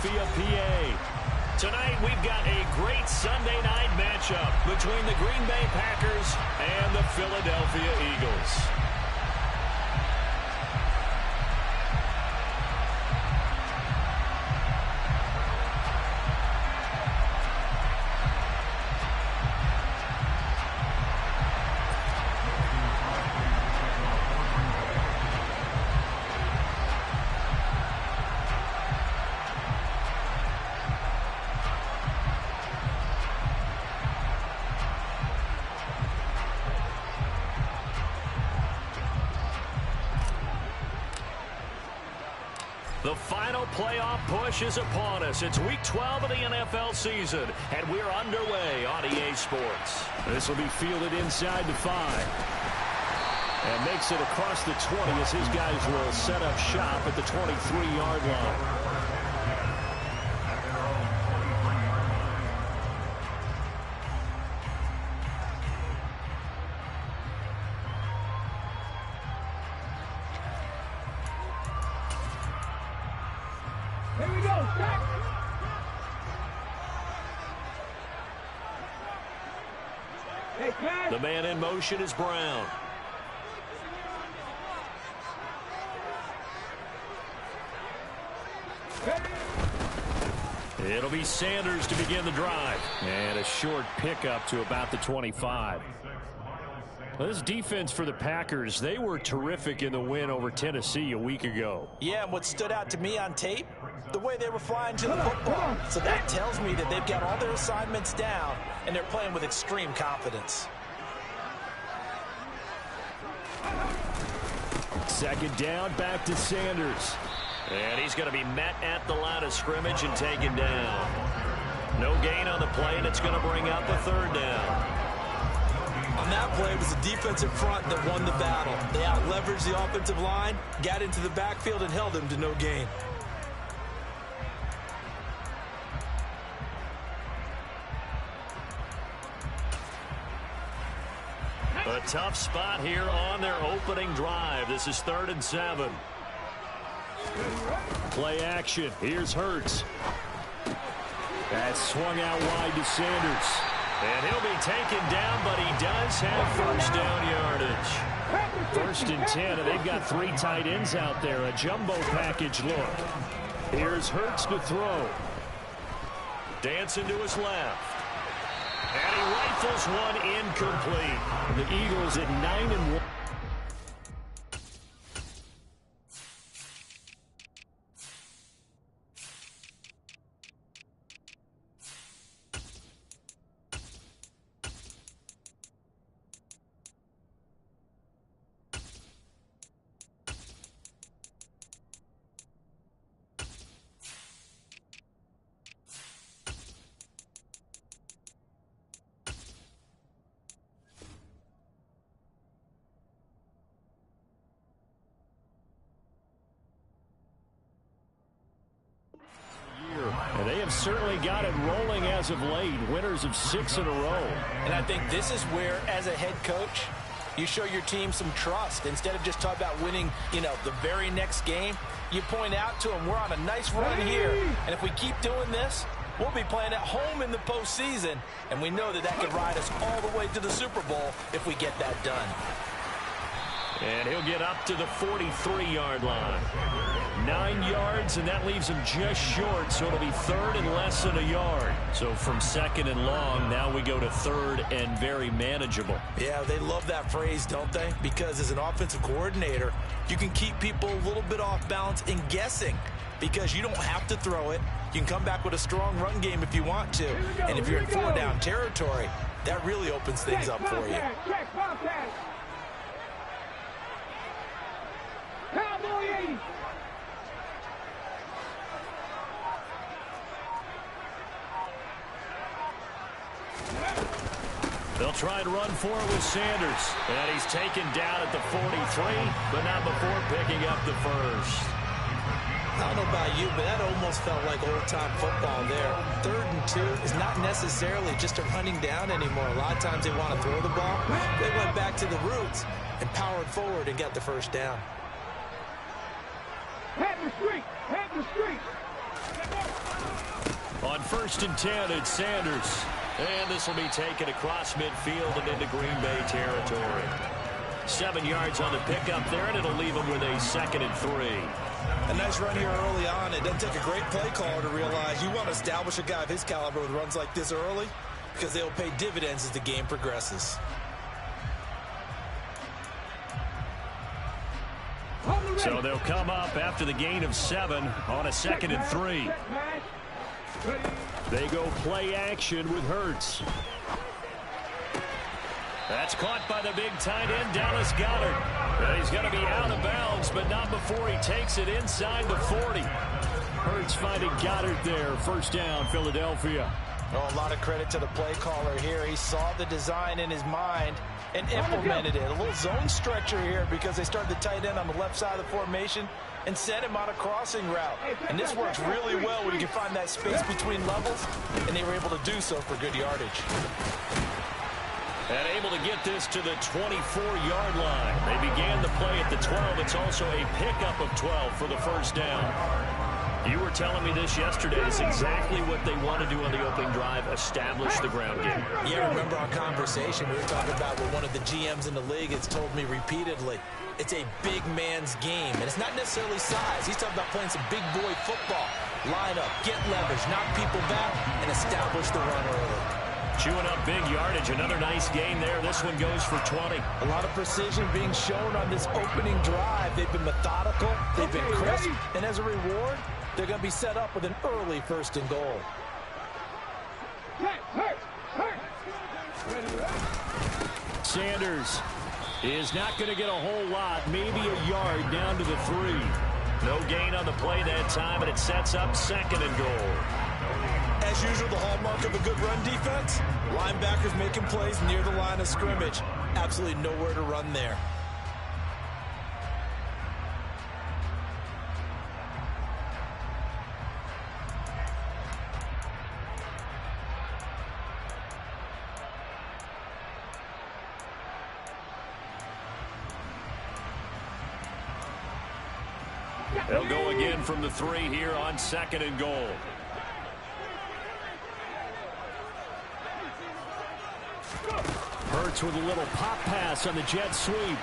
Philadelphia, PA. Tonight, we've got a great Sunday night matchup between the Green Bay Packers and the Philadelphia Eagles. The final playoff push is upon us. It's Week 12 of the NFL season, and we're underway on EA Sports. This will be fielded inside the 5. And makes it across the 20 as his guys will set up shop at the 23-yard line. The man in motion is Brown. It'll be Sanders to begin the drive. And a short pickup to about the 25. Well, this defense for the Packers, they were terrific in the win over Tennessee a week ago. Yeah, and what stood out to me on tape, the way they were flying to the football. So that tells me that they've got all their assignments down, and they're playing with extreme confidence. Second down, back to Sanders. And he's going to be met at the line of scrimmage and taken down. No gain on the play, and it's going to bring up a third down. On that play, it was the defensive front that won the battle. They out-leveraged the offensive line, got into the backfield, and held him to no gain. A tough spot here on their opening drive. This is 3rd and 7. Play action. Here's Hurts. That's swung out wide to Sanders. And he'll be taken down, but he does have first down yardage. 1st and 10, and they've got 3 tight ends out there. A jumbo package look. Here's Hurts to throw. Dancing to his left. And he rifles one incomplete. The Eagles at 9-1. And they have certainly got it rolling as of late. Winners of 6 in a row. And I think this is where, as a head coach, you show your team some trust. Instead of just talking about winning, the very next game, you point out to them, we're on a nice run here. And if we keep doing this, we'll be playing at home in the postseason. And we know that that could ride us all the way to the Super Bowl if we get that done. And he'll get up to the 43-yard line. 9 yards, and that leaves him just short, so it'll be 3rd and less than a yard. So from 2nd and long, now we go to 3rd and very manageable. Yeah, they love that phrase, don't they? Because as an offensive coordinator, you can keep people a little bit off balance and guessing because you don't have to throw it. You can come back with a strong run game if you want to. And if you're in 4-down territory, that really opens things up for you. They'll try and run for it with Sanders. And he's taken down at the 43, but not before picking up the first. I don't know about you, but that almost felt like old-time football there. 3rd and 2 is not necessarily just a running down anymore. A lot of times they want to throw the ball. They went back to the roots and powered forward and got the first down. Head the street! Head the street! On 1st and 10, it's Sanders. And this will be taken across midfield and into Green Bay territory. 7 yards on the pickup there, and it'll leave him with a 2nd and 3. A nice run here early on. It doesn't take a great play caller to realize you want to establish a guy of his caliber with runs like this early, because they'll pay dividends as the game progresses. So they'll come up after the gain of 7 on a 2nd and 3. They go play action with Hurts. That's caught by the big tight end, Dallas Goedert. And he's going to be out of bounds, but not before he takes it inside the 40. Hurts finding Goedert there. 1st down, Philadelphia. Oh, a lot of credit to the play caller here. He saw the design in his mind and implemented it. A little zone stretcher here because they started the tight end on the left side of the formation and sent him on a crossing route. And this works really well when you can find that space between levels, and they were able to do so for good yardage. And able to get this to the 24-yard line. They began the play at the 12. It's also a pickup of 12 for the 1st down. You were telling me this yesterday. It's exactly what they want to do on the opening drive, establish the ground game. Yeah, remember our conversation. We were talking about what one of the GMs in the league has told me repeatedly. It's a big man's game, and it's not necessarily size. He's talking about playing some big boy football. Line up, get leverage, knock people back, and establish the run early. Chewing up big yardage. Another nice gain there. This one goes for 20. A lot of precision being shown on this opening drive. They've been methodical. They've been crisp. And as a reward, they're going to be set up with an early 1st and goal. Sanders is not going to get a whole lot. Maybe a yard down to the 3. No gain on the play that time, and it sets up 2nd and goal. As usual, the hallmark of a good run defense, linebackers making plays near the line of scrimmage. Absolutely nowhere to run there. They'll go again from the 3 here on 2nd and goal. Hurts with a little pop pass on the jet sweep.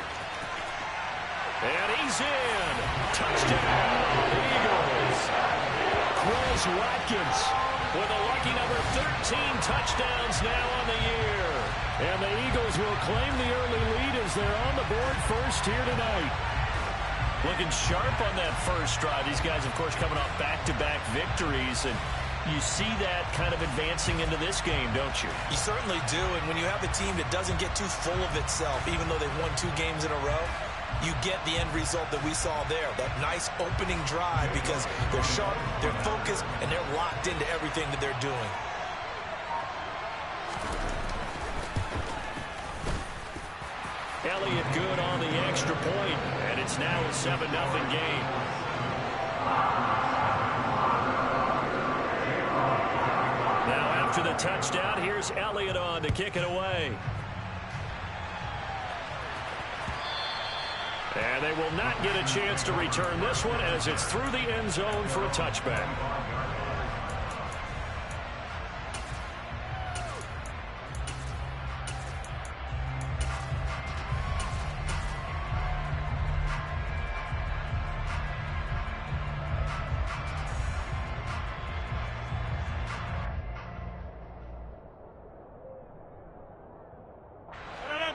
And he's in. Touchdown, Eagles. Chris Watkins with a lucky number 13 touchdowns now on the year. And the Eagles will claim the early lead as they're on the board first here tonight. Looking sharp on that first drive. These guys, of course, coming off back-to-back victories, and you see that kind of advancing into this game, don't you? You certainly do, and when you have a team that doesn't get too full of itself, even though they've won 2 games in a row, you get the end result that we saw there, that nice opening drive, because they're sharp, they're focused, and they're locked into everything that they're doing. Elliott good on the extra point, and it's now a 7-0 game. Now after the touchdown, here's Elliott on to kick it away. And they will not get a chance to return this one as it's through the end zone for a touchback.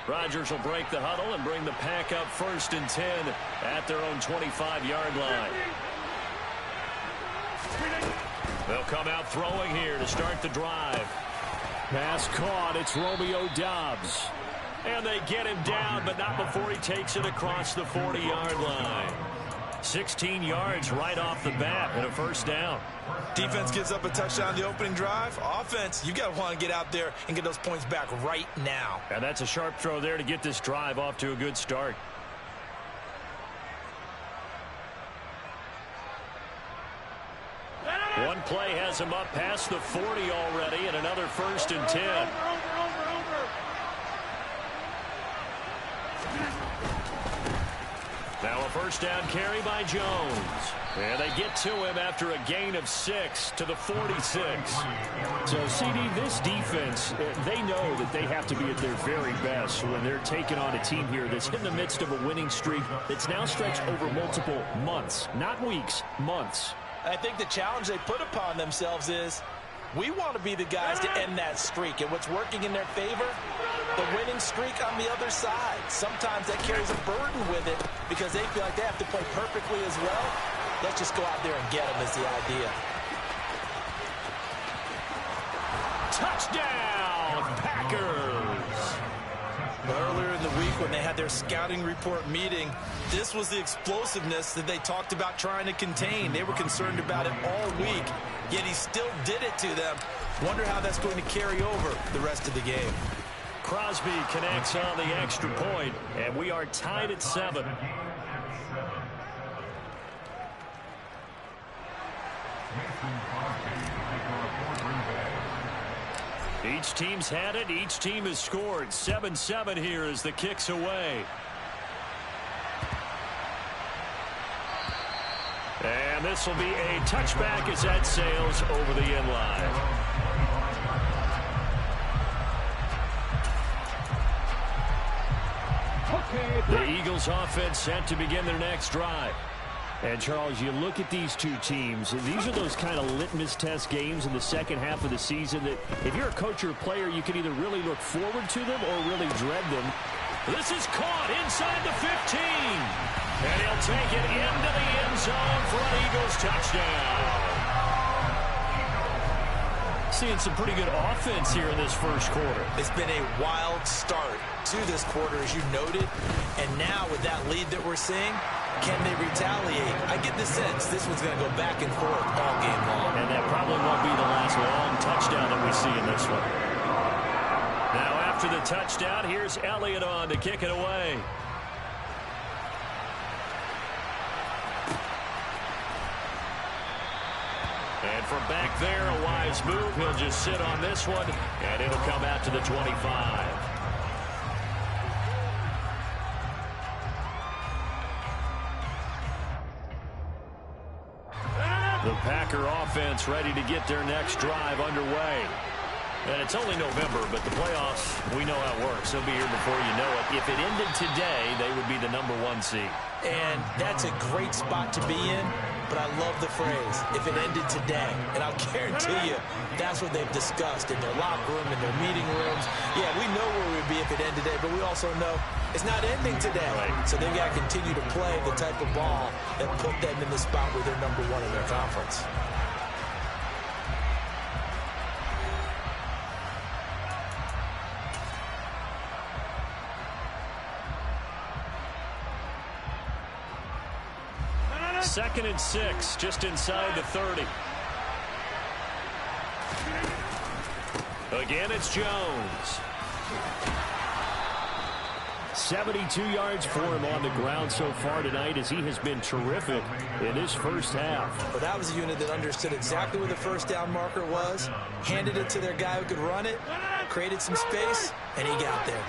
Rodgers will break the huddle and bring the pack up 1st and 10 at their own 25-yard line. They'll come out throwing here to start the drive. Pass caught. It's Romeo Doubs. And they get him down, but not before he takes it across the 40-yard line. 16 yards right off the bat and a 1st down. Defense gives up a touchdown the opening drive. Offense, you got to want to get out there and get those points back right now. And that's a sharp throw there to get this drive off to a good start. One play has him up past the 40 already, and another 1st and 10. Now a first down carry by Jones. And they get to him after a gain of 6 to the 46. So, CD, this defense, they know that they have to be at their very best when they're taking on a team here that's in the midst of a winning streak that's now stretched over multiple months, not weeks, months. I think the challenge they put upon themselves is we want to be the guys to end that streak. And what's working in their favor? The winning streak on the other side. Sometimes that carries a burden with it because they feel like they have to play perfectly as well. Let's just go out there and get them is the idea. Touchdown, Packers! Earlier in the week when they had their scouting report meeting, this was the explosiveness that they talked about trying to contain. They were concerned about it all week, yet he still did it to them. Wonder how that's going to carry over the rest of the game. Crosby connects on the extra point, and we are tied at 7. Each team's had it. Each team has scored. 7-7 here as the kick's away. And this will be a touchback as that sails over the end line. The Eagles offense set to begin their next drive. And, Charles, you look at these two teams, and these are those kind of litmus test games in the second half of the season that if you're a coach or a player, you can either really look forward to them or really dread them. This is caught inside the 15. And he'll take it into the end zone for an Eagles touchdown. Seeing some pretty good offense here in this first quarter. It's been a wild start to this quarter, as you noted. And now with that lead that we're seeing, can they retaliate? I get the sense this one's going to go back and forth all game long. And that probably won't be the last long touchdown that we see in this one. Now after the touchdown, here's Elliott on to kick it away. And from back there, a wise move. He'll just sit on this one, and it'll come out to the 25. The Packer offense ready to get their next drive underway. And it's only November, but the playoffs, we know how it works. They'll be here before you know it. If it ended today, they would be the #1 seed. And that's a great spot to be in, but I love the phrase, if it ended today. And I'll guarantee you, that's what they've discussed in their locker room, in their meeting rooms. Yeah, we know where we'd be if it ended today, but we also know it's not ending today. Right. So they've got to continue to play the type of ball that put them in the spot where they're #1 in their conference. Second and 6, just inside the 30. Again, it's Jones. 72 yards for him on the ground so far tonight as he has been terrific in this first half. Well, that was a unit that understood exactly where the first down marker was, handed it to their guy who could run it, created some space, and he got there.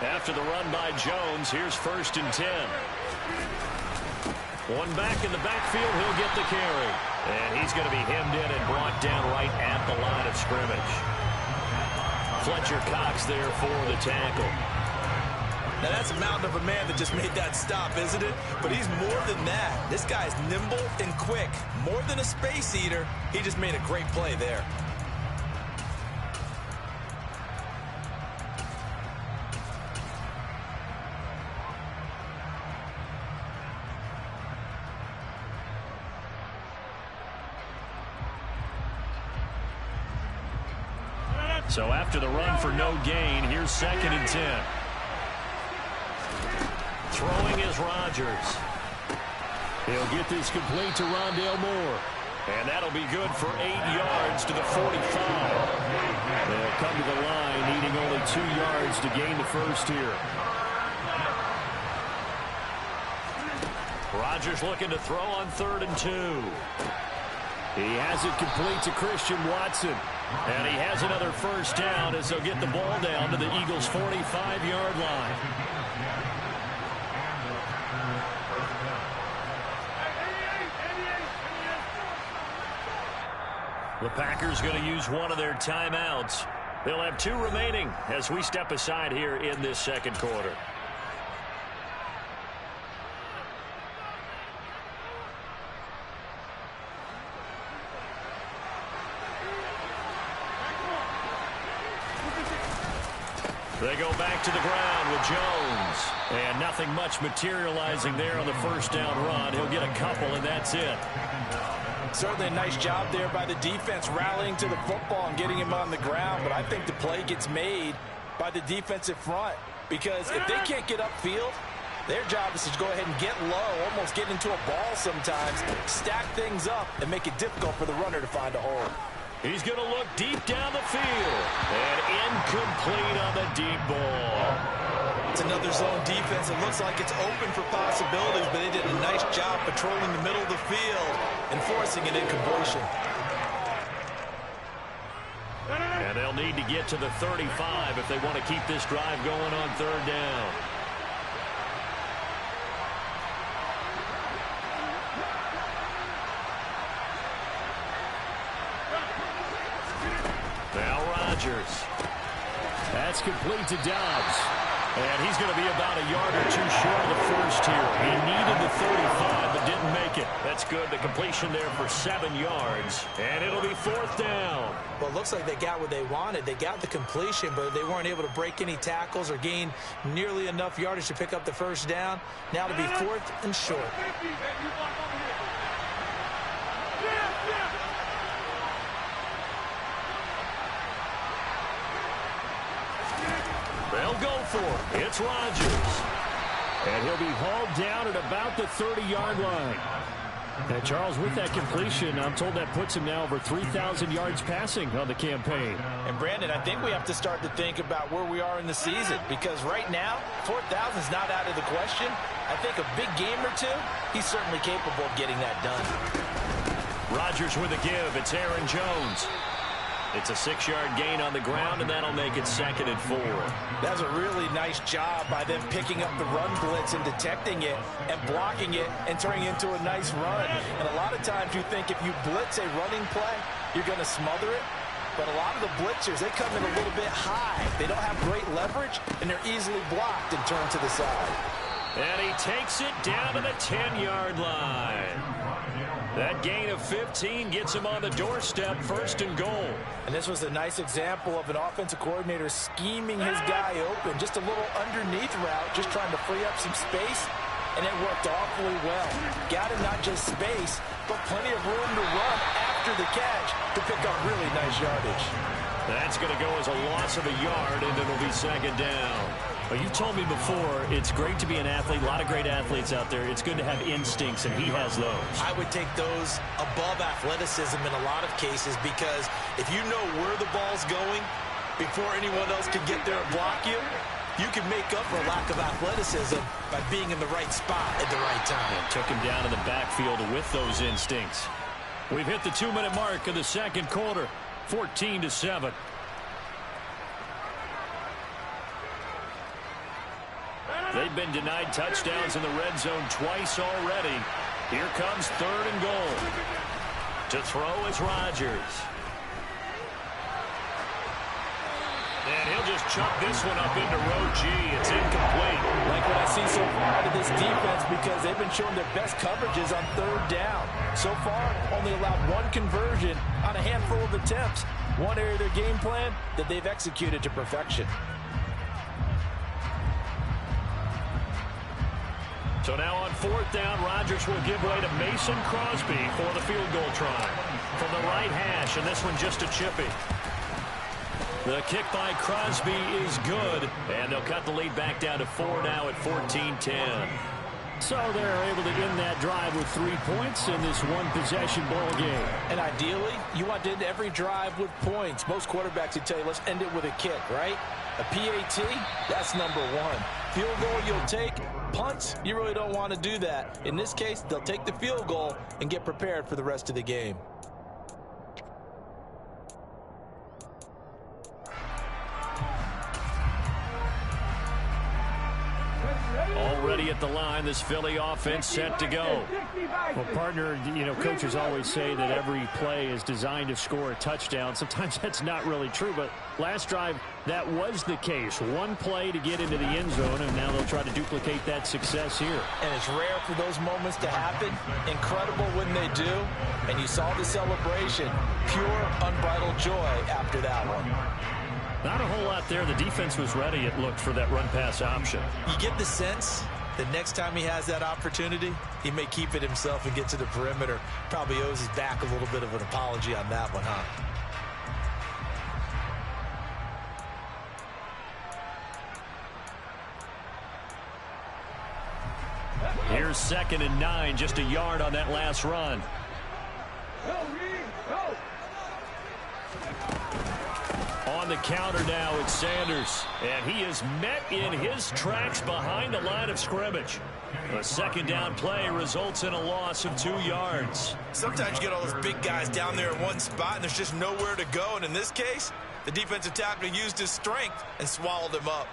After the run by Jones, here's 1st and 10. One back in the backfield, he'll get the carry. And he's going to be hemmed in and brought down right at the line of scrimmage. Fletcher Cox there for the tackle. Now that's a mountain of a man that just made that stop, isn't it? But he's more than that. This guy's nimble and quick. More than a space eater, he just made a great play there. So after the run for no gain, here's 2nd and 10. Throwing is Rodgers. He'll get this complete to Rondale Moore. And that'll be good for 8 yards to the 45. They'll come to the line, needing only 2 yards to gain the first here. Rodgers looking to throw on 3rd and 2. He has it complete to Christian Watson. And he has another first down as they'll get the ball down to the Eagles' 45-yard line. The Packers going to use one of their timeouts. They'll have 2 remaining as we step aside here in this second quarter. They go back to the ground with Jones. And nothing much materializing there on the first down run. He'll get a couple, and that's it. Certainly a nice job there by the defense rallying to the football and getting him on the ground. But I think the play gets made by the defensive front. Because if they can't get upfield, their job is to go ahead and get low, almost get into a ball sometimes, stack things up, and make it difficult for the runner to find a hole. He's going to look deep down the field. And incomplete on the deep ball. It's another zone defense. It looks like it's open for possibilities, but they did a nice job patrolling the middle of the field and forcing an incompletion. And they'll need to get to the 35 if they want to keep this drive going on third down. Now Rodgers. That's complete to Dobbs. And he's going to be about a yard or 2 short of the first here. He needed the 35, but didn't make it. That's good. The completion there for 7 yards. And it'll be 4th down. Well, it looks like they got what they wanted. They got the completion, but they weren't able to break any tackles or gain nearly enough yardage to pick up the first down. Now to be 4th and short. They'll go for it. It's Rodgers. And he'll be hauled down at about the 30-yard line. And Charles, with that completion, I'm told that puts him now over 3,000 yards passing on the campaign. And Brandon, I think we have to start to think about where we are in the season, because right now, 4,000 is not out of the question. I think a big game or 2, he's certainly capable of getting that done. Rodgers with a give. It's Aaron Jones. It's a 6-yard gain on the ground, and that'll make it 2nd and 4. That's a really nice job by them picking up the run blitz and detecting it and blocking it and turning it into a nice run. And a lot of times you think if you blitz a running play, you're going to smother it. But a lot of the blitzers, they come in a little bit high. They don't have great leverage, and they're easily blocked and turned to the side. And he takes it down to the 10-yard line. That gain of 15 gets him on the doorstep, 1st and goal. And this was a nice example of an offensive coordinator scheming his guy open. Just a little underneath route, just trying to free up some space. And it worked awfully well. Got him not just space, but plenty of room to run after the catch to pick up really nice yardage. That's going to go as a loss of a yard, and it'll be 2nd down. Well, you told me before, it's great to be an athlete. A lot of great athletes out there. It's good to have instincts, and he has those. I would take those above athleticism in a lot of cases, because if you know where the ball's going before anyone else can get there and block you, you can make up for a lack of athleticism by being in the right spot at the right time. And took him down in the backfield with those instincts. We've hit the 2-minute mark of the second quarter, 14-7. They've been denied touchdowns in the red zone twice already. Here comes 3rd and goal. To throw is Rodgers. And he'll just chuck this one up into row G. It's incomplete. Like what I see so far out of this defense, because they've been showing their best coverages on 3rd down. So far, only allowed 1 conversion on a handful of attempts. One area of their game plan that they've executed to perfection. So now on 4th down, Rodgers will give way to Mason Crosby for the field goal try. From the right hash, and this one just a chippy. The kick by Crosby is good, and they'll cut the lead back down to 4 now at 14-10. So they're able to end that drive with 3 points in this one-possession ball game. And ideally, you want to end every drive with points. Most quarterbacks would tell you, let's end it with a kick, right? A PAT, that's number 1. Field goal you'll take. Punts, you really don't want to do that. In this case, they'll take the field goal and get prepared for the rest of the game. Already at at the line. This Philly offense set to go. Well, partner, you know, coaches always say that every play is designed to score a touchdown. Sometimes that's not really true, but last drive, that was the case. One play to get into the end zone, and now they'll try to duplicate that success here. And it's rare for those moments to happen. Incredible when they do. And you saw the celebration. Pure, unbridled joy after that one. Not a whole lot there. The defense was ready, it looked, for that run-pass option. You get the sense that next time he has that opportunity, he may keep it himself and get to the perimeter. Probably owes his back a little bit of an apology on that one, huh? Here's 2nd and 9, just a yard on that last run. On the counter now, it's Sanders. And he is met in his tracks behind the line of scrimmage. The 2nd down play results in a loss of 2 yards. Sometimes you get all those big guys down there in one spot, and there's just nowhere to go. And in this case, the defensive tackle used his strength and swallowed him up.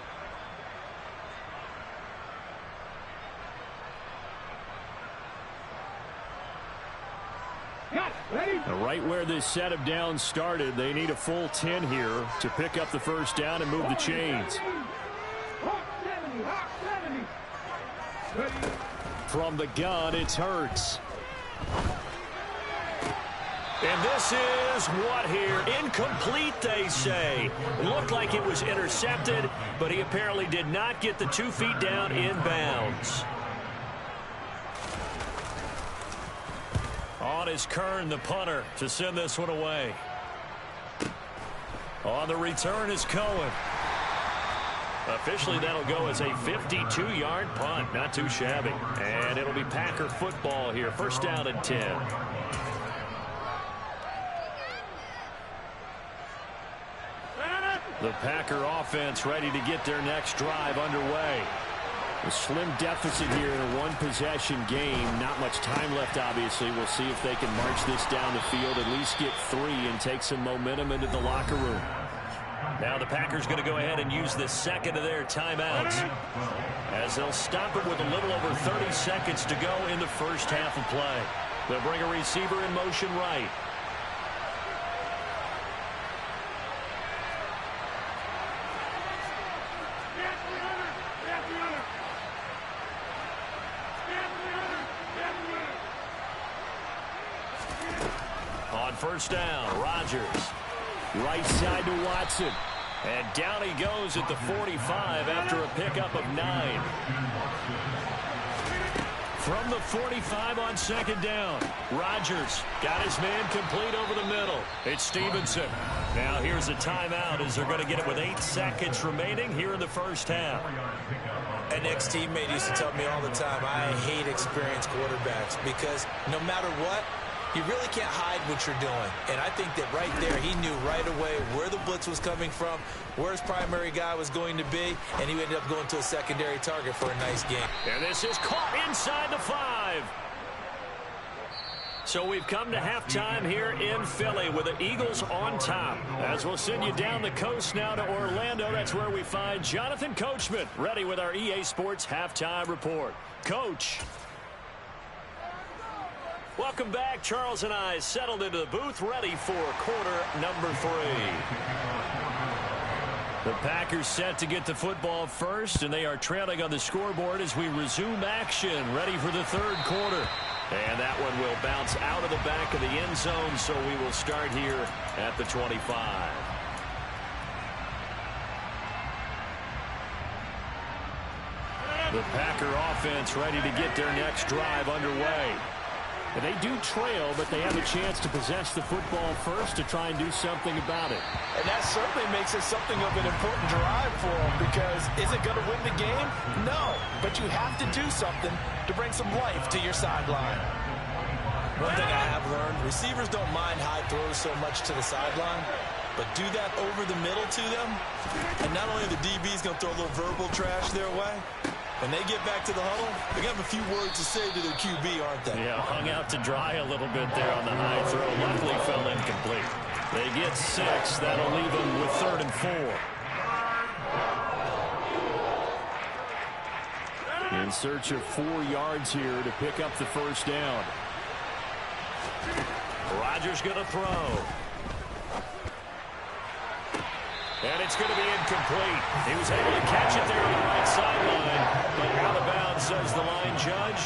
Right where this set of downs started, they need a full 10 here to pick up the first down and move the chains. From the gun, it's Hurts. And this is what here? Incomplete, they say. Looked like it was intercepted, but he apparently did not get the 2 feet down in bounds. On is Kern, the punter, to send this one away. On the return is Cohen. Officially, that'll go as a 52-yard punt. Not too shabby. And it'll be Packer football here. First down and 10. The Packer offense ready to get their next drive underway. A slim deficit here in a one-possession game. Not much time left, obviously. We'll see if they can march this down the field, at least get 3 and take some momentum into the locker room. Now the Packers going to go ahead and use the 2nd of their timeouts, as they'll stop it with a little over 30 seconds to go in the first half of play. They'll bring a receiver in motion right. On first down, Rodgers. Right side to Watson. And down he goes at the 45 after a pickup of 9. From the 45 on 2nd down, Rodgers got his man complete over the middle. It's Stevenson. Now here's a timeout as they're going to get it with 8 seconds remaining here in the first half. An ex-teammate used to tell me all the time, I hate experienced quarterbacks because no matter what, you really can't hide what you're doing. And I think that right there, he knew right away where the blitz was coming from, where his primary guy was going to be, and he ended up going to a secondary target for a nice game. And this is caught inside the 5. So we've come to halftime here in Philly with the Eagles on top. As we'll send you down the coast now to Orlando, that's where we find Jonathan Coachman ready with our EA Sports Halftime Report. Coach. Welcome back. Charles and I settled into the booth, ready for quarter number 3. The Packers set to get the football first, and they are trailing on the scoreboard as we resume action, ready for the 3rd quarter. And that one will bounce out of the back of the end zone, so we will start here at the 25. The Packer offense ready to get their next drive underway. And they do trail, but they have a chance to possess the football first to try and do something about it. And that certainly makes it something of an important drive for them, because is it going to win the game? No, but you have to do something to bring some life to your sideline. One thing I have learned, receivers don't mind high throws so much to the sideline, but do that over the middle to them, and not only are the DBs going to throw a little verbal trash their way, when they get back to the huddle, they're going to have a few words to say to their QB, aren't they? Yeah, hung out to dry a little bit there on the high throw. Luckily fell incomplete. They get 6. That'll leave them with 3rd and 4. In search of 4 yards here to pick up the first down. Rodgers going to throw. And it's going to be incomplete. He was able to catch it there on the right sideline, but out of bounds, says the line judge.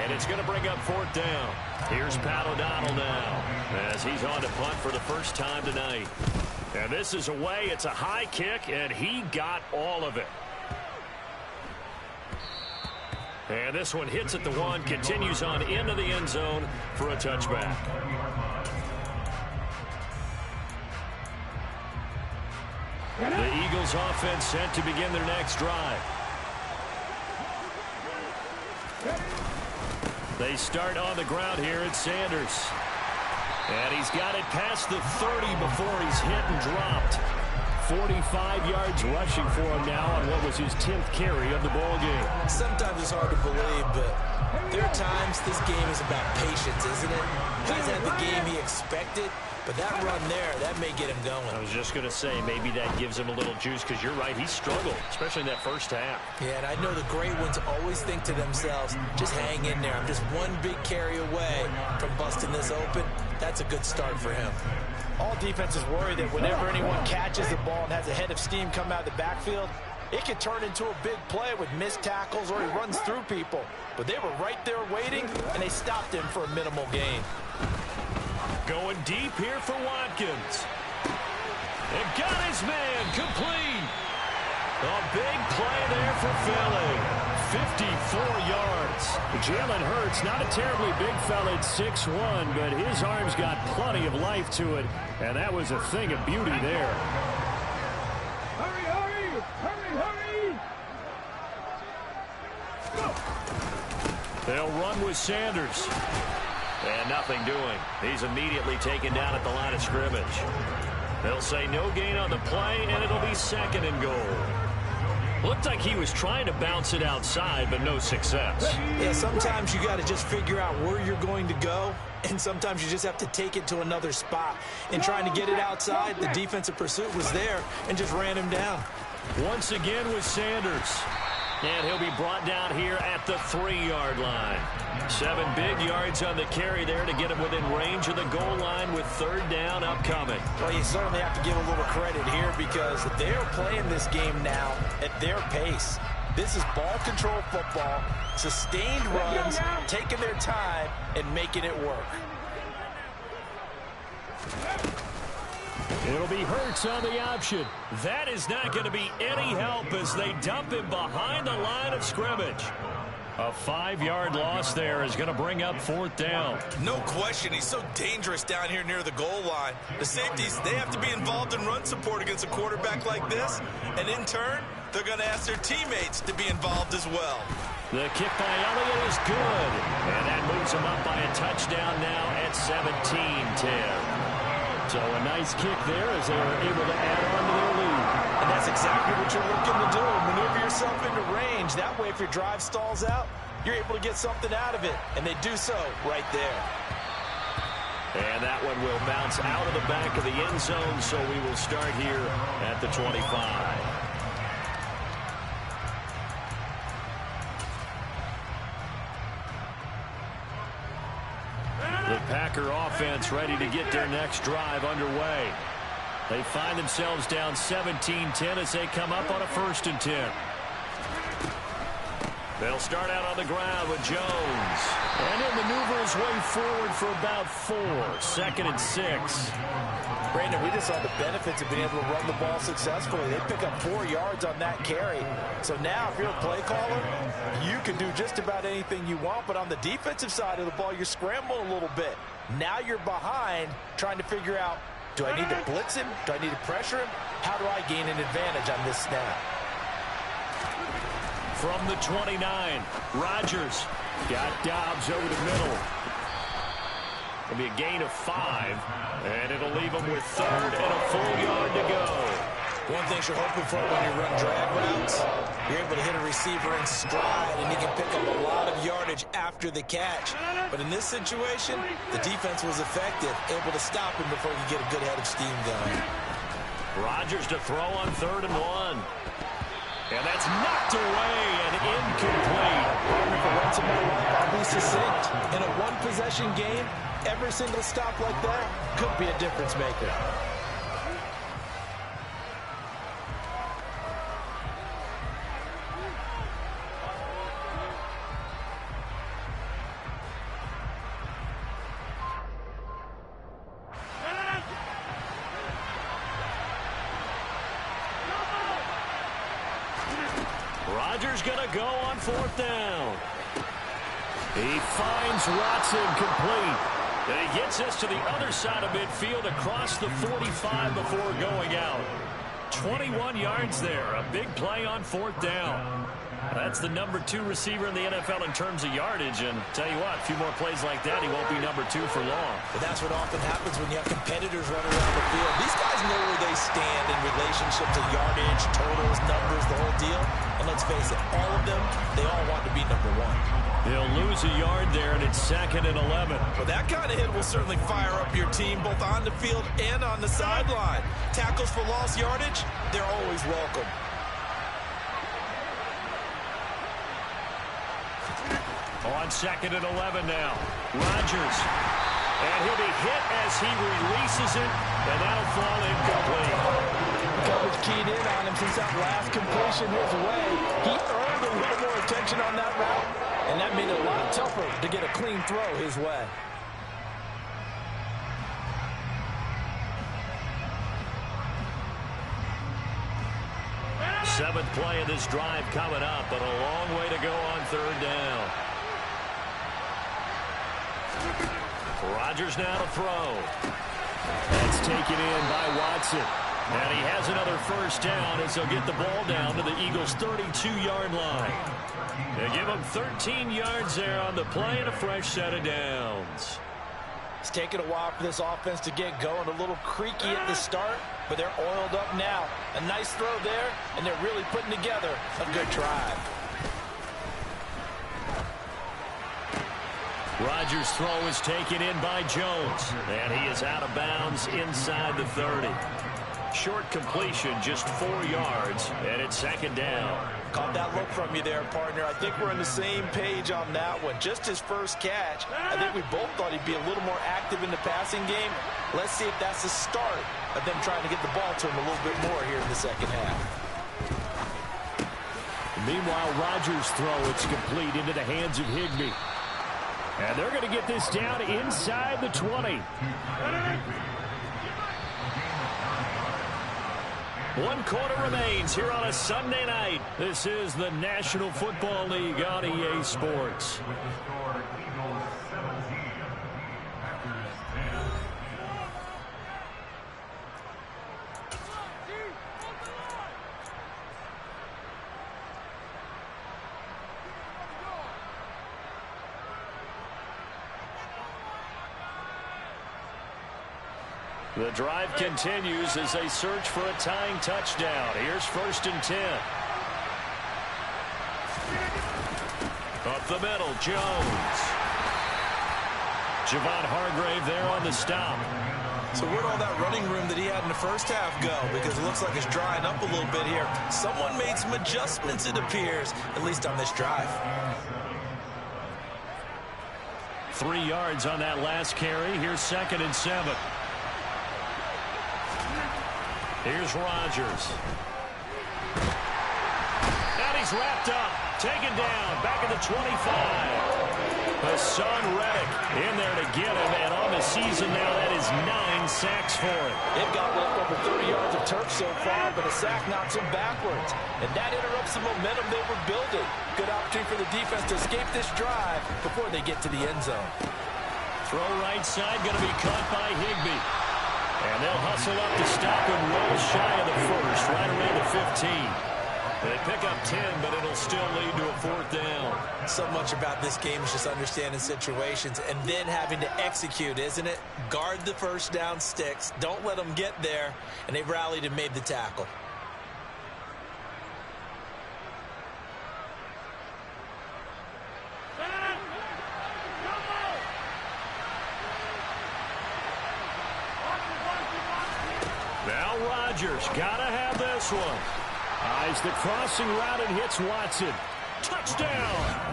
And it's going to bring up 4th down. Here's Pat O'Donnell now as he's on to punt for the first time tonight. And this is away. It's a high kick, and he got all of it. And this one hits at the 1, continues on into the end zone for a touchback. The Eagles offense set to begin their next drive. They start on the ground here at Sanders. And he's got it past the 30 before he's hit and dropped. 45 yards rushing for him now on what was his 10th carry of the ball game. Sometimes it's hard to believe, but there are times this game is about patience, isn't it? Hasn't had the game he expected, but that run there, that may get him going. I was just going to say, maybe that gives him a little juice, because you're right, he struggled, especially in that first half. Yeah, and I know the great ones always think to themselves, just hang in there. I'm just one big carry away from busting this open. That's a good start for him. All defenses worry that whenever anyone catches the ball and has a head of steam come out of the backfield, it can turn into a big play with missed tackles or he runs through people. But they were right there waiting, and they stopped him for a minimal gain. Going deep here for Watkins. And got his man complete. A big play there for Philly. 54 yards. Jalen Hurts, not a terribly big fella at 6'1", but his arm's got plenty of life to it, and that was a thing of beauty there. Hurry, hurry! Hurry, hurry! Go! They'll run with Sanders. And nothing doing. He's immediately taken down at the line of scrimmage. They'll say no gain on the play, and it'll be 2nd and goal. Looked like he was trying to bounce it outside, but no success. Yeah, sometimes you got to just figure out where you're going to go, and sometimes you just have to take it to another spot. In trying to get it outside, the defensive pursuit was there and just ran him down. Once again with Sanders. And he'll be brought down here at the 3-yard line. 7 big yards on the carry there to get him within range of the goal line with 3rd down upcoming. Well, you certainly have to give a little credit here because they're playing this game now at their pace. This is ball control football, sustained runs, taking their time, and making it work. It'll be Hurts on the option. That is not going to be any help as they dump him behind the line of scrimmage. A 5-yard loss there is going to bring up 4th down. No question, he's so dangerous down here near the goal line. The safeties, they have to be involved in run support against a quarterback like this. And in turn, they're going to ask their teammates to be involved as well. The kick by Elliott is good. And that moves him up by a touchdown now at 17-10. So a nice kick there as they were able to add on to their lead. And that's exactly what you're looking to do. Maneuver yourself into range. That way, if your drive stalls out, you're able to get something out of it. And they do so right there. And that one will bounce out of the back of the end zone, so we will start here at the 25. The Packer offense ready to get their next drive underway. They find themselves down 17-10 as they come up on a 1st and 10. They'll start out on the ground with Jones. And he'll maneuver his way forward for about 4. 2nd and 6. Brandon, we just saw the benefits of being able to run the ball successfully. They pick up 4 yards on that carry. So now, if you're a play caller, you can do just about anything you want. But on the defensive side of the ball, you're scrambling a little bit. Now you're behind, trying to figure out, do I need to blitz him? Do I need to pressure him? How do I gain an advantage on this snap? From the 29, Rodgers got Dobbs over the middle. It'll be a gain of 5, and it'll leave him with 3rd and a full yard to go. One thing you're hoping for when you run drag routes, you're able to hit a receiver in stride, and he can pick up a lot of yardage after the catch. But in this situation, the defense was effective, able to stop him before he could get a good head of steam going. Rodgers to throw on 3rd and 1. And that's knocked away and incomplete. Partner, for once in my life, I'll be succinct. In a one-possession game, every single stop like that could be a difference maker. Rodgers going to go on 4th down. He finds Watson complete. And he gets us to the other side of midfield across the 45 before going out. 21 yards there. A big play on 4th down. That's the number 2 receiver in the NFL in terms of yardage. And tell you what, a few more plays like that, he won't be number 2 for long. But that's what often happens when you have competitors running around the field. These guys know where they stand in relationship to yardage, totals, numbers, the whole deal. And let's face it, all of them, they all want to be number 1. They'll lose a yard there, and it's 2nd and 11. Well, that kind of hit will certainly fire up your team both on the field and on the sideline. Tackles for lost yardage, they're always welcome. On 2nd and 11 now. Rodgers. And he'll be hit as he releases it, and that'll fall incomplete. Coverage keyed in on him since that last completion his way. He earned a little more attention on that route, and that made it a lot tougher to get a clean throw his way. Seventh play of this drive coming up, but a long way to go on 3rd down. Rodgers now to throw. That's taken in by Watson. And he has another 1st down as he'll get the ball down to the Eagles' 32-yard line. They give him 13 yards there on the play and a fresh set of downs. It's taken a while for this offense to get going. A little creaky at the start, but they're oiled up now. A nice throw there, and they're really putting together a good drive. Rodgers' throw is taken in by Jones, and he is out of bounds inside the 30. Short completion, just 4 yards, and it's 2nd down. Caught that look from you there, partner. I think we're on the same page on that one. Just his first catch. I think we both thought he'd be a little more active in the passing game. Let's see if that's the start of them trying to get the ball to him a little bit more here in the second half. Meanwhile, Rodgers' throw, it's complete into the hands of Higbee. And they're going to get this down inside the 20. 1 quarter remains here on a Sunday night. This is the National Football League on EA Sports. The drive continues as they search for a tying touchdown. Here's 1st and 10. Up the middle, Jones. Javon Hargrave there on the stop. So where'd all that running room that he had in the first half go? Because it looks like it's drying up a little bit here. Someone made some adjustments, it appears, at least on this drive. 3 yards on that last carry. Here's 2nd and 7. Here's Rodgers. And he's wrapped up. Taken down. Back at the 25. Hassan Reddick in there to get him. And on the season now, that is 9 sacks for him. They've got well over 30 yards of turf so far, but a sack knocks him backwards. And that interrupts the momentum they were building. Good opportunity for the defense to escape this drive before they get to the end zone. Throw right side, going to be caught by Higbee. And they'll hustle up to stop him, roll shy of the first, right around the 15. They pick up 10, but it'll still lead to a 4th down. So much about this game is just understanding situations and then having to execute, isn't it? Guard the first down sticks. Don't let them get there. And they've rallied and made the tackle. Now Rodgers got to have this one. Eyes the crossing route and hits Watson. Touchdown!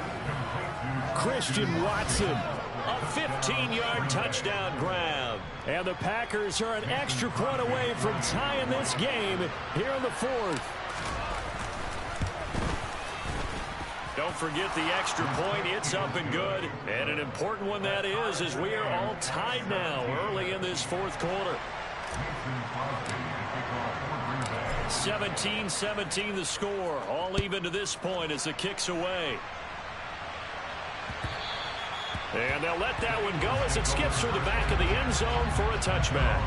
Christian Watson. A 15-yard touchdown grab. And the Packers are an extra point away from tying this game here in the fourth. Don't forget the extra point. It's up and good. And an important one that is, as we are all tied now early in this fourth quarter. 17-17 the score. All even to this point as the kick's away. And they'll let that one go as it skips through the back of the end zone for a touchback.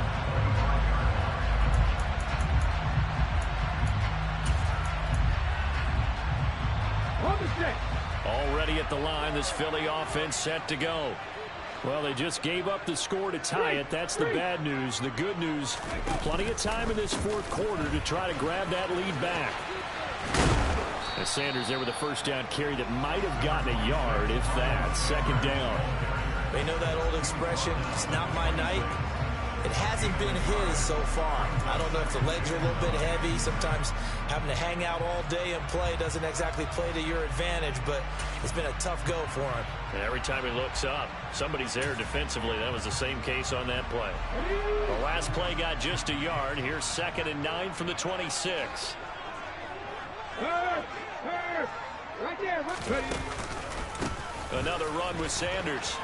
Already at the line, this Philly offense set to go. Well, they just gave up the score to tie it. That's the bad news. The good news, plenty of time in this fourth quarter to try to grab that lead back. As Sanders there with a first down carry that might have gotten a yard, if that. Second down. They know that old expression, it's not my night. It hasn't been his so far. I don't know if the legs are a little bit heavy. Sometimes having to hang out all day and play doesn't exactly play to your advantage, but it's been a tough go for him. And every time he looks up, somebody's there defensively. That was the same case on that play. The last play got just a yard. Here's 2nd and 9 from the 26. Right there. Another run with Sanders.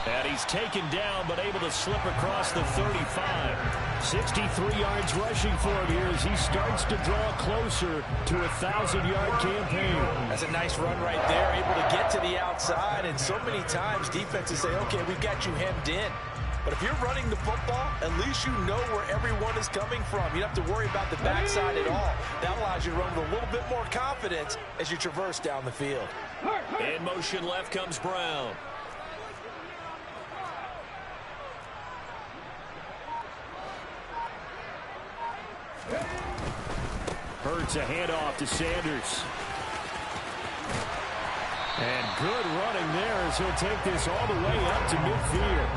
And he's taken down, but able to slip across the 35. 63 yards rushing for him here as he starts to draw closer to a 1,000-yard campaign. That's a nice run right there, able to get to the outside. And so many times defenses say, okay, we've got you hemmed in. But if you're running the football, at least you know where everyone is coming from. You don't have to worry about the backside at all. That allows you to run with a little bit more confidence as you traverse down the field. In motion left comes Brown. Hurts a handoff to Sanders. And good running there as he'll take this all the way up to midfield.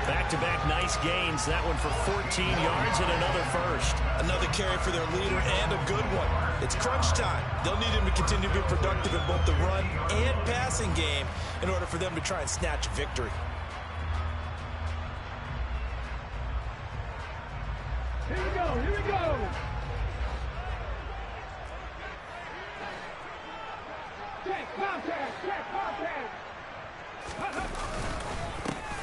Back-to-back nice gains. That one for 14 yards and another first. Another carry for their leader and a good one. It's crunch time. They'll need him to continue to be productive in both the run and passing game in order for them to try and snatch a victory. Here we go. Here we go. Check contact. Check contact.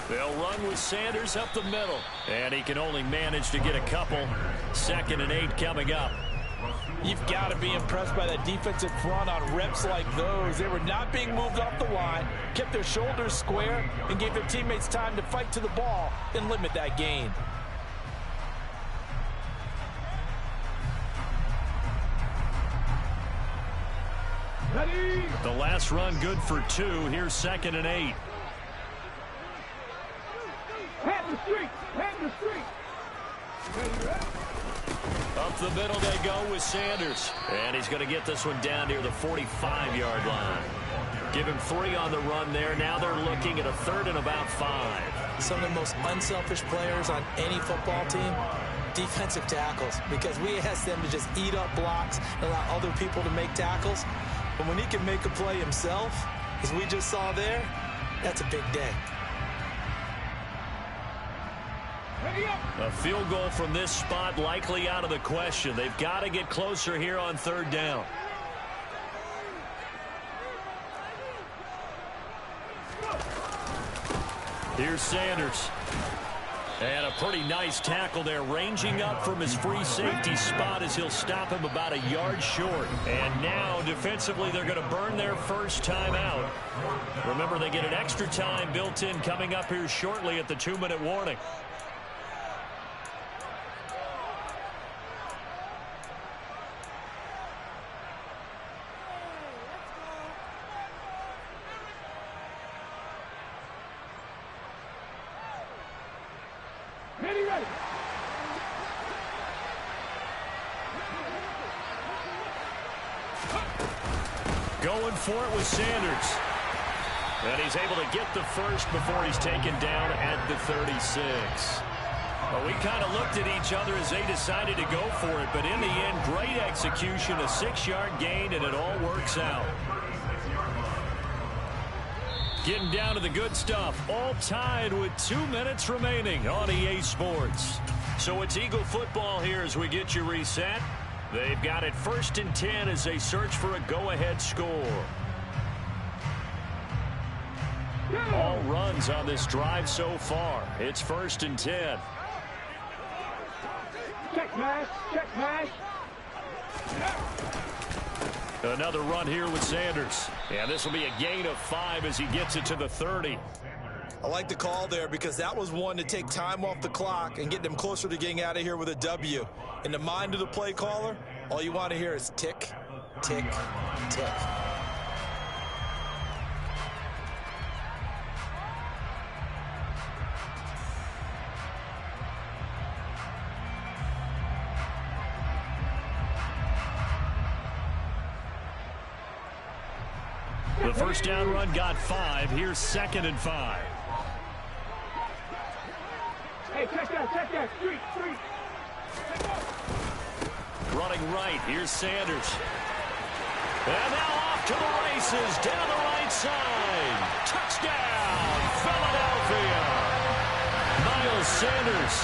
They'll run with Sanders up the middle. And he can only manage to get a couple. 2nd and 8 coming up. You've got to be impressed by that defensive front on reps like those. They were not being moved off the line, kept their shoulders square, and gave their teammates time to fight to the ball and limit that gain. Ready. The last run good for 2. Here's 2nd and 8. Pat the street. Pat the street. Up the middle they go with Sanders. And he's going to get this one down near the 45-yard line. Give him 3 on the run there. Now they're looking at a 3rd and about 5. Some of the most unselfish players on any football team, defensive tackles, because we ask them to just eat up blocks and allow other people to make tackles. But when he can make a play himself, as we just saw there, that's a big day. A field goal from this spot likely out of the question. They've got to get closer here on 3rd down. Here's Sanders. And a pretty nice tackle there, ranging up from his free safety spot as he'll stop him about a yard short. And now, defensively, they're going to burn their first time out. Remember, they get an extra time built in coming up here shortly at the 2-minute warning. Ready. Going for it with Sanders. And he's able to get the first before he's taken down at the 36. Well, we kind of looked at each other as they decided to go for it, but in the end, great execution, a 6-yard gain, and it all works out. Getting down to the good stuff, all tied with 2 minutes remaining on EA Sports. So it's Eagle football here as we get you reset. They've got it 1st and 10 as they search for a go-ahead score. All runs on this drive so far. It's 1st and 10. Check mash, check mash. Another run here with Sanders. And this will be a gain of 5 as he gets it to the 30. I like the call there because that was one to take time off the clock and get them closer to getting out of here with a W. In the mind of the play caller, all you want to hear is tick, tick, tick. The first down run got 5. Here's 2nd and 5. Hey, check that, street. Running right, here's Sanders. And now off to the races, down the right side. Touchdown, Philadelphia. Miles Sanders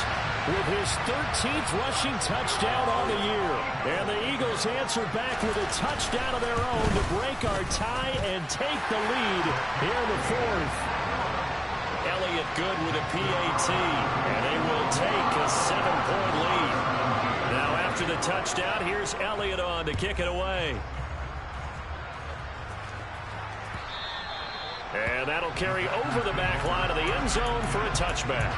with his 13th rushing touchdown on the year. And the Eagles answer back with a touchdown of their own to break our tie and take the lead here in the 4th. Elliott good with a PAT, and they will take a 7-point lead. Now after the touchdown, here's Elliott on to kick it away. And that'll carry over the back line of the end zone for a touchback.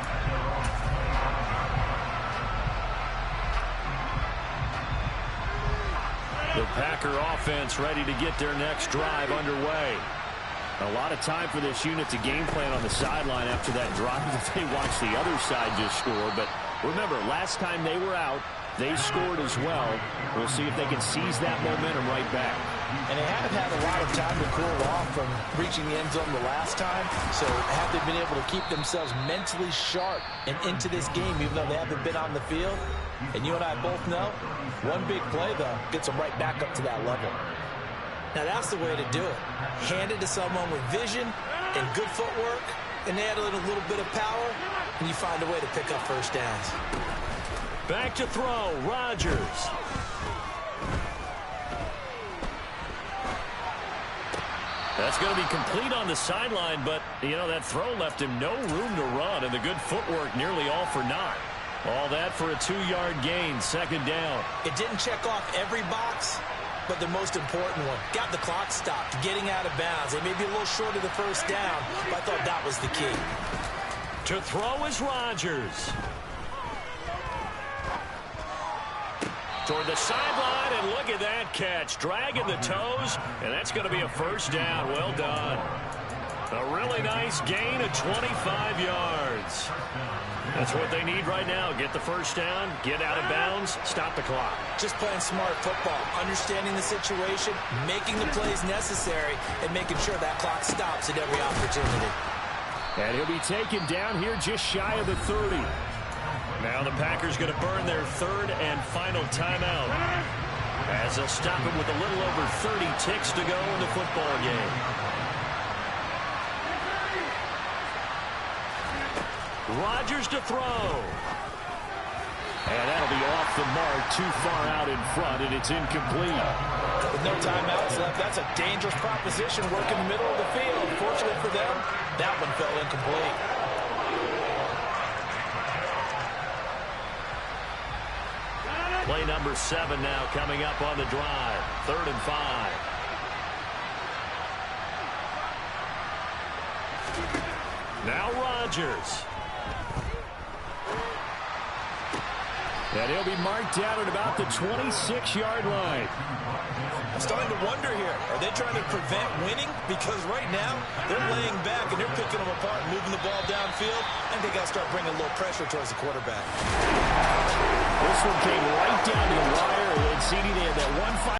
The Packer offense ready to get their next drive underway. A lot of time for this unit to game plan on the sideline after that drive that they watched the other side just score. But remember, last time they were out, they scored as well. We'll see if they can seize that momentum right back. And they haven't had a lot of time to cool off from reaching the end zone the last time. So have they been able to keep themselves mentally sharp and into this game, even though they haven't been on the field? And you and I both know, one big play, though, gets them right back up to that level. Now, that's the way to do it. Hand it to someone with vision and good footwork, and add a little bit of power, and you find a way to pick up first downs. Back to throw, Rodgers. That's going to be complete on the sideline, but, you know, that throw left him no room to run, and the good footwork nearly all for naught. All that for a 2-yard gain, 2nd down. It didn't check off every box, but the most important one. Got the clock stopped, getting out of bounds. They may be a little short of the first down, but I thought that was the key. To throw is Rodgers. Toward the sideline, and look at that catch. Dragging the toes, and that's going to be a first down. Well done. A really nice gain of 25 yards. That's what they need right now. Get the first down, get out of bounds, stop the clock. Just playing smart football, understanding the situation, making the plays necessary, and making sure that clock stops at every opportunity. And he'll be taken down here just shy of the 30. Now the Packers going to burn their 3rd and final timeout, as they'll stop him with a little over 30 ticks to go in the football game. Rodgers to throw. And that'll be off the mark, too far out in front, and it's incomplete. With no timeouts left, that's a dangerous proposition, working the middle of the field. Fortunately for them, that one fell incomplete. Play number 7 now coming up on the drive. 3rd and 5. Now Rodgers. And he'll be marked down at about the 26-yard line. I'm starting to wonder here. Are they trying to prevent winning? Because right now, they're laying back and they're picking them apart, moving the ball downfield. And they got to start bringing a little pressure towards the quarterback. This one came right down to the wire. And CD, they had that one